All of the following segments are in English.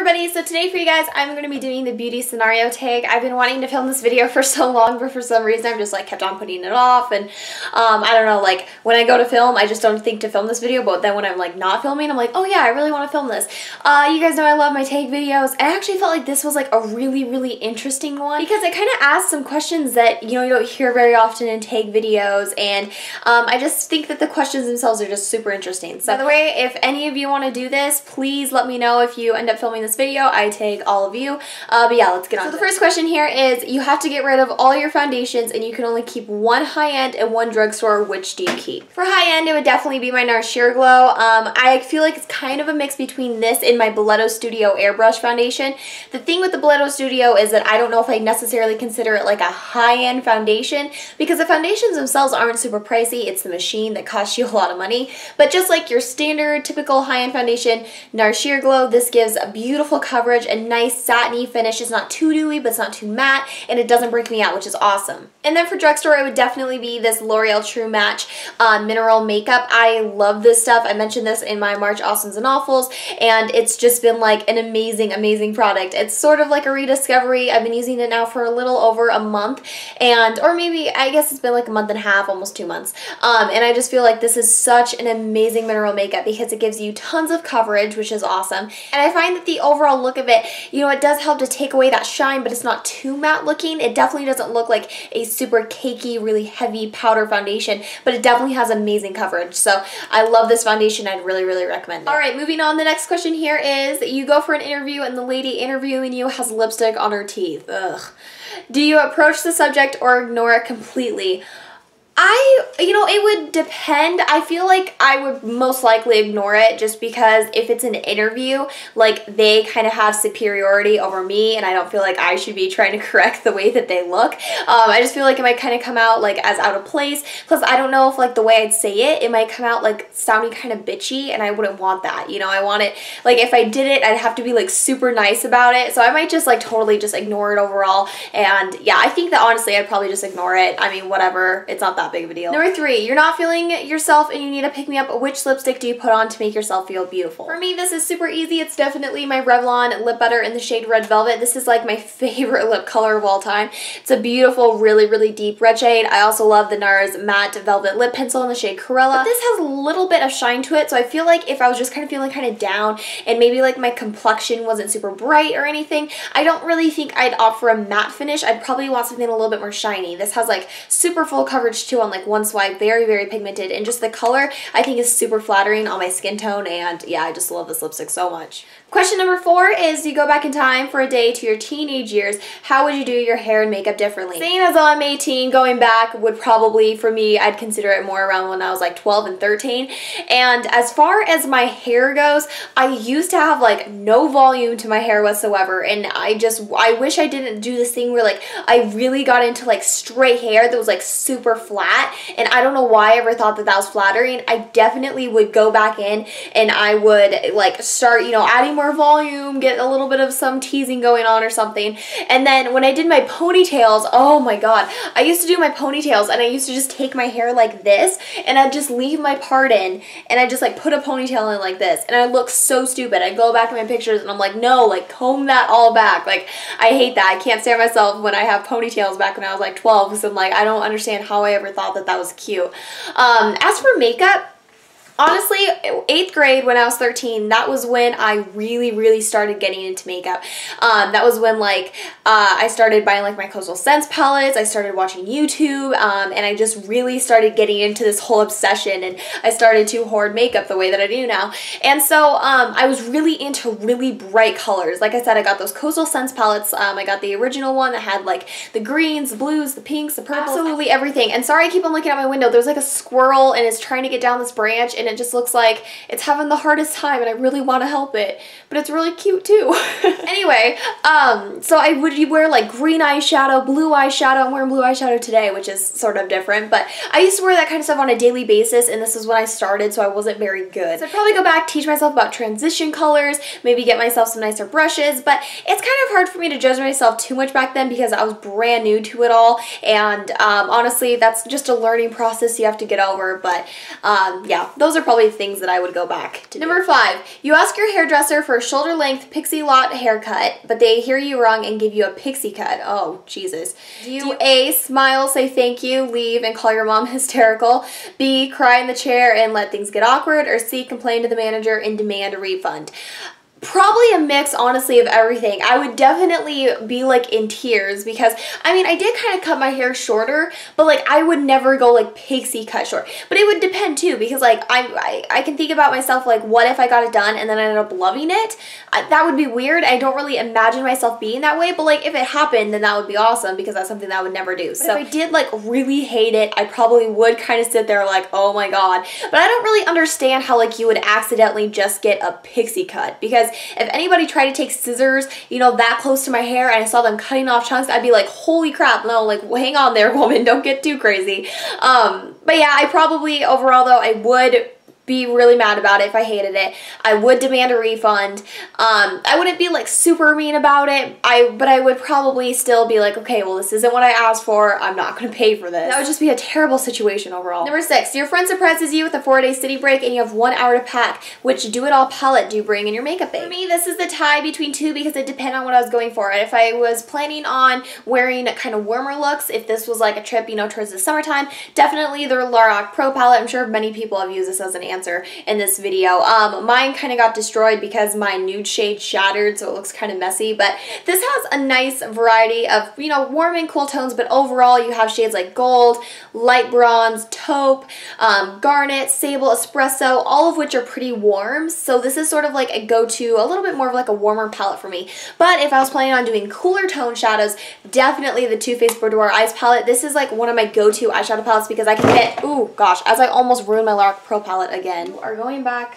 everybody, so today for you guys I'm going to be doing the beauty scenario tag. I've been wanting to film this video for so long, but for some reason I've just like kept on putting it off, and I don't know, like when I go to film I just don't think to film this video, but then when I'm like not filming I'm like, oh yeah, I really want to film this. You guys know I love my tag videos, and I actually felt like this was like a really interesting one because it kind of asks some questions that you don't hear very often in tag videos, and I just think that the questions themselves are just super interesting. So by the way, if any of you want to do this, please let me know if you end up filming this video. I tag all of you. But yeah, let's get on. So the first question here is, you have to get rid of all your foundations and you can only keep one high-end and one drugstore. Which do you keep? For high-end, it would definitely be my NARS Sheer Glow. I feel like it's kind of a mix between this and my Boleto Studio Airbrush Foundation. The thing with the Boleto Studio is that I don't know if I necessarily consider it like a high-end foundation because the foundations themselves aren't super pricey. It's the machine that costs you a lot of money. But just like your standard, typical high-end foundation, NARS Sheer Glow, this gives a beautiful coverage, a nice satiny finish. It's not too dewy, but it's not too matte, and it doesn't break me out, which is awesome. And then for drugstore, it would definitely be this L'Oreal True Match Mineral Makeup. I love this stuff. I mentioned this in my March Awesomes and Awfuls, and it's just been like an amazing product. It's sort of like a rediscovery. I've been using it now for a little over a month, or maybe, I guess it's been like a month and a half, almost 2 months. And I just feel like this is such an amazing mineral makeup because it gives you tons of coverage, which is awesome. And I find that the overall look of it, it does help to take away that shine, but it's not too matte looking. It definitely doesn't look like a super cakey, really heavy powder foundation, but it definitely has amazing coverage. So I love this foundation. I'd really recommend it. All right, moving on. The next question here is, you go for an interview and the lady interviewing you has lipstick on her teeth. Ugh. Do you approach the subject or ignore it completely? It would depend. I feel like I would most likely ignore it just because if it's an interview, like they kind of have superiority over me and I don't feel like I should be trying to correct the way that they look. I just feel like it might kind of come out like as out of place. Plus I don't know if like the way I'd say it might come out like sounding kind of bitchy, and I wouldn't want that. I want it, like if I did it, I'd have to be like super nice about it. So I might just like totally just ignore it overall. And yeah, I think that honestly I'd probably just ignore it. I mean, whatever, it's not that big of a deal. Number 3, you're not feeling yourself and you need to pick me up. Which lipstick do you put on to make yourself feel beautiful? For me, this is super easy. It's definitely my Revlon Lip Butter in the shade Red Velvet. This is like my favorite lip color of all time. It's a beautiful, really deep red shade. I also love the NARS Matte Velvet Lip Pencil in the shade Corella. But this has a little bit of shine to it, so I feel like if I was just kind of feeling kind of down and maybe like my complexion wasn't super bright or anything, I don't really think I'd opt for a matte finish. I'd probably want something a little bit more shiny. This has like super full coverage too on like one swipe, very pigmented, and just the color I think is super flattering on my skin tone, and yeah, I just love this lipstick so much. Question number 4 is, you go back in time for a day to your teenage years, how would you do your hair and makeup differently? Seeing as I'm 18, going back would probably, for me, I'd consider it more around when I was like 12 and 13. And as far as my hair goes, I used to have like no volume to my hair whatsoever, and I wish I didn't do this thing where like I really got into like straight hair that was like super flat, and I don't know why I ever thought that was flattering. I definitely would go back in and I would like start, adding more volume, get a little bit of some teasing going on or something. And then when I did my ponytails, oh my god, I used to do my ponytails and I used to just take my hair like this and I'd just leave my part in and I'd just like put a ponytail in like this, and I look so stupid. I go back to my pictures and I'm like, no, like comb that all back. Like I hate that. I can't stand myself when I have ponytails back when I was like 12 because I'm like, I don't understand how I ever thought that was cute. As for makeup, honestly, 8th grade when I was 13, that was when I really started getting into makeup. That was when like I started buying like my Coastal Scents palettes, I started watching YouTube, and I just really started getting into this whole obsession, and I started to hoard makeup the way that I do now. And so I was really into really bright colors. Like I said, I got those Coastal Scents palettes. I got the original one that had like the greens, the blues, the pinks, the purples, absolutely everything. And sorry I keep on looking out my window. There's like a squirrel and it's trying to get down this branch, and it just looks like it's having the hardest time, and I really want to help it, but it's really cute too. Anyway, so I would wear like green eyeshadow, blue eyeshadow. I'm wearing blue eyeshadow today, which is sort of different, but I used to wear that kind of stuff on a daily basis, and this is when I started, so I wasn't very good. So I'd probably go back, teach myself about transition colors, maybe get myself some nicer brushes, but it's kind of hard for me to judge myself too much back then because I was brand new to it all, and honestly, that's just a learning process you have to get over. But yeah, those those are probably things that I would go back to. Number 5, you ask your hairdresser for a shoulder length pixie lot haircut, but they hear you wrong and give you a pixie cut. Oh, Jesus. Do you A, smile, say thank you, leave, and call your mom hysterical? B, cry in the chair and let things get awkward? Or C, complain to the manager and demand a refund? Probably a mix, honestly, of everything. I would definitely be like in tears because, I mean, I did kind of cut my hair shorter, but like I would never go like pixie cut short. But it would depend too, because like I can think about myself like, what if I got it done and then I ended up loving it? That would be weird. I don't really imagine myself being that way, but like if it happened, then that would be awesome because that's something that I would never do. So if I did like really hate it, I probably would kind of sit there like, oh my God. But I don't really understand how like you would accidentally just get a pixie cut, because if anybody tried to take scissors, you know, that close to my hair and I saw them cutting off chunks, I'd be like, holy crap, no, like hang on there, woman, don't get too crazy. But yeah, I probably, overall though, I would be really mad about it if I hated it. I would demand a refund. I wouldn't be like super mean about it, but I would probably still be like, okay, well, this isn't what I asked for. I'm not gonna pay for this. That would just be a terrible situation overall. Number 6, your friend surprises you with a 4-day city break and you have 1 hour to pack. Which do-it-all palette do you bring in your makeup bag? For me, this is the tie between two because it depends on what I was going for. If I was planning on wearing kind of warmer looks, if this was like a trip, you know, towards the summertime, definitely the Lorac Pro palette. I'm sure many people have used this as an answer in this video. Mine kind of got destroyed because my nude shade shattered, so it looks kind of messy, but this has a nice variety of, you know, warm and cool tones, but overall you have shades like gold, light bronze, taupe, garnet, sable, espresso, all of which are pretty warm, so this is sort of like a go-to, a little bit more of like a warmer palette for me. But if I was planning on doing cooler tone shadows, definitely the Too Faced Boudoir Eyes palette. This is like one of my go-to eyeshadow palettes because I can hit, ooh gosh, as I almost ruined my Lorac Pro palette again. Are going back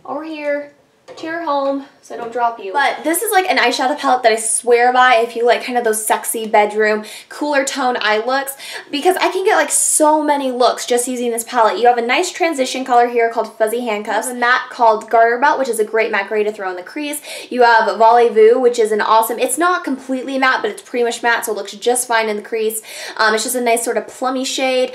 over here to your home so I don't drop you. But this is like an eyeshadow palette that I swear by if you like kind of those sexy bedroom, cooler tone eye looks, because I can get like so many looks just using this palette. You have a nice transition color here called Fuzzy Handcuffs, a matte called Garter Belt, which is a great matte gray to throw in the crease. You have Voulez-Vous, which is an awesome, it's not completely matte, but it's pretty much matte, so it looks just fine in the crease. It's just a nice sort of plummy shade.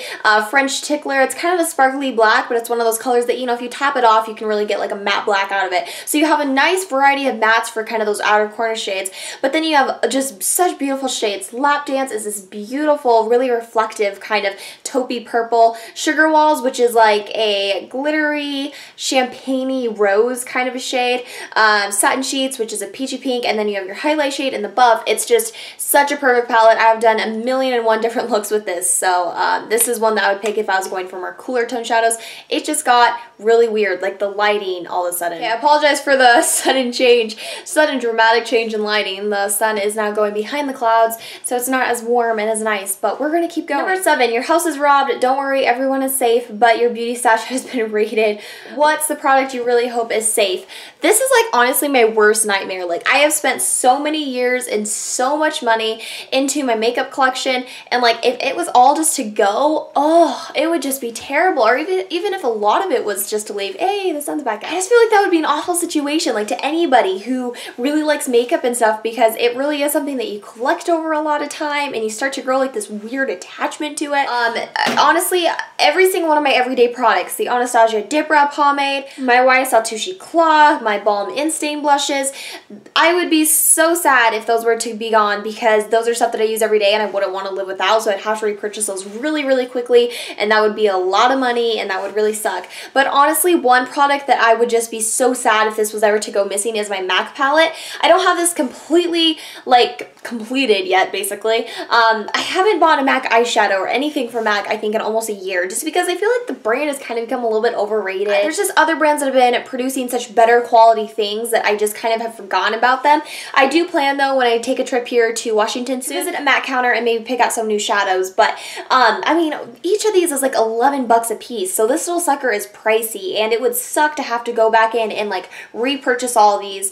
French Tickler, it's kind of a sparkly black, but it's one of those colors that, you know, if you tap it off, you can really get like a matte black out of it. So you have a nice variety of mattes for kind of those outer corner shades, but then you have just such beautiful shades. Lap Dance is this beautiful, really reflective kind of taupey purple. Sugar Walls, which is like a glittery, champagne-y rose kind of a shade. Satin Sheets, which is a peachy pink, and then you have your highlight shade in the buff. It's just such a perfect palette. I've done 1,000,001 different looks with this, so this is one that I would pick if I was going for more cooler tone shadows. It just got really weird, like the lighting all of a sudden. Okay, I apologize for the sudden dramatic change in lighting. The sun is now going behind the clouds, so it's not as warm and as nice, but we're gonna keep going. Number 7, your house is robbed. Don't worry, everyone is safe, but your beauty stash has been raided. What's the product you really hope is safe? This is like honestly my worst nightmare. Like I have spent so many years and so much money into my makeup collection, and like if it was all just to go, oh, it would just be terrible. Or even if a lot of it was just to leave, hey, the sun's back out. I just feel like that would be an awful situation, like to anybody who really likes makeup and stuff, because it really is something that you collect over a lot of time and you start to grow like this weird attachment to it. Honestly, every single one of my everyday products, the Anastasia Dip Brow Pomade, my YSL Touche Eclat, my Balm Instain blushes, I would be so sad if those were to be gone, because those are stuff that I use every day and I wouldn't want to live without, so I'd have to repurchase those really, really quickly, and that would be a lot of money and that would really suck. But honestly, one product that I would just be so sad if this was ever to go missing is my MAC palette. I don't have this completely like completed yet, basically. I haven't bought a MAC eyeshadow or anything from MAC, I think, in almost a year, just because I feel like the brand has kind of become a little bit overrated. There's just other brands that have been producing such better quality things that I just kind of have forgotten about them. I do plan, though, when I take a trip here to Washington, to visit a MAC counter and maybe pick out some new shadows, but I mean, each of these is like $11 a piece, so this little sucker is pricey, and it would suck to have to go back in and like repurchase all these.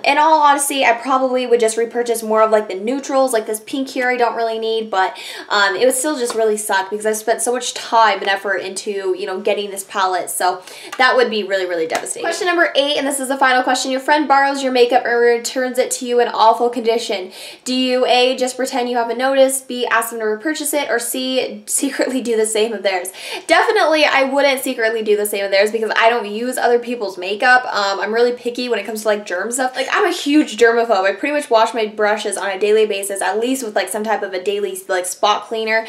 In all honesty, I probably would just repurchase more of like the neutrals, like this pink here I don't really need, but it would still just really suck because I've spent so much time and effort into, you know, getting this palette, so that would be really, really devastating. Question number 8, and this is the final question. Your friend borrows your makeup and returns it to you in awful condition. Do you A, just pretend you haven't noticed, B, ask them to repurchase it, or C, secretly do the same of theirs? Definitely, I wouldn't secretly do the same of theirs because I don't use other people's makeup. I'm really picky when it comes to like germ stuff. Like, I'm a huge germaphobe. I pretty much wash my brushes on a daily basis, at least with like some type of a daily like spot cleaner.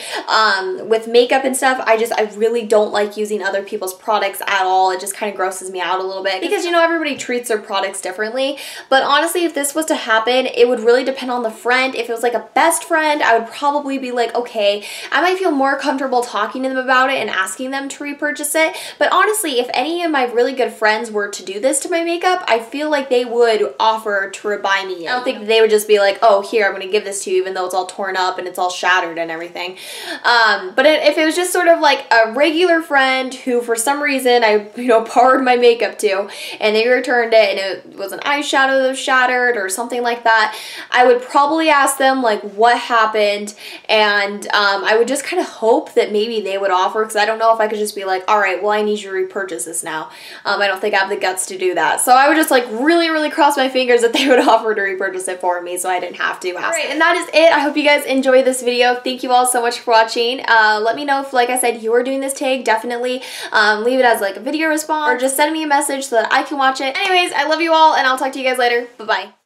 With makeup and stuff, I really don't like using other people's products at all. It just kind of grosses me out a little bit because, you know, everybody treats their products differently. But honestly, if this was to happen, it would really depend on the friend. If it was like a best friend, I would probably be like, okay, I might feel more comfortable talking to them about it and asking them to repurchase it. But honestly, if any of my really good friends were to do this to my makeup, I feel like they would offer to rebuy me it. I don't think they would just be like, oh, here, I'm gonna give this to you, even though it's all torn up and it's all shattered and everything. But if it was just sort of like a regular friend who for some reason I, you know, borrowed my makeup to, and they returned it and it was an eyeshadow that was shattered or something like that, I would probably ask them like what happened, and I would just kind of hope that maybe they would offer, because I don't know if I could just be like, all right, well, I need you to repurchase this now. I don't think I have the guts to do that. So I would just like really, really cross my fingers that they would offer to repurchase it for me so I didn't have to ask. Alright, and that is it. I hope you guys enjoyed this video. Thank you all so much for watching. Let me know if, like I said, you are doing this tag. Definitely leave it as like a video response or just send me a message so that I can watch it. Anyways, I love you all and I'll talk to you guys later. Bye-bye.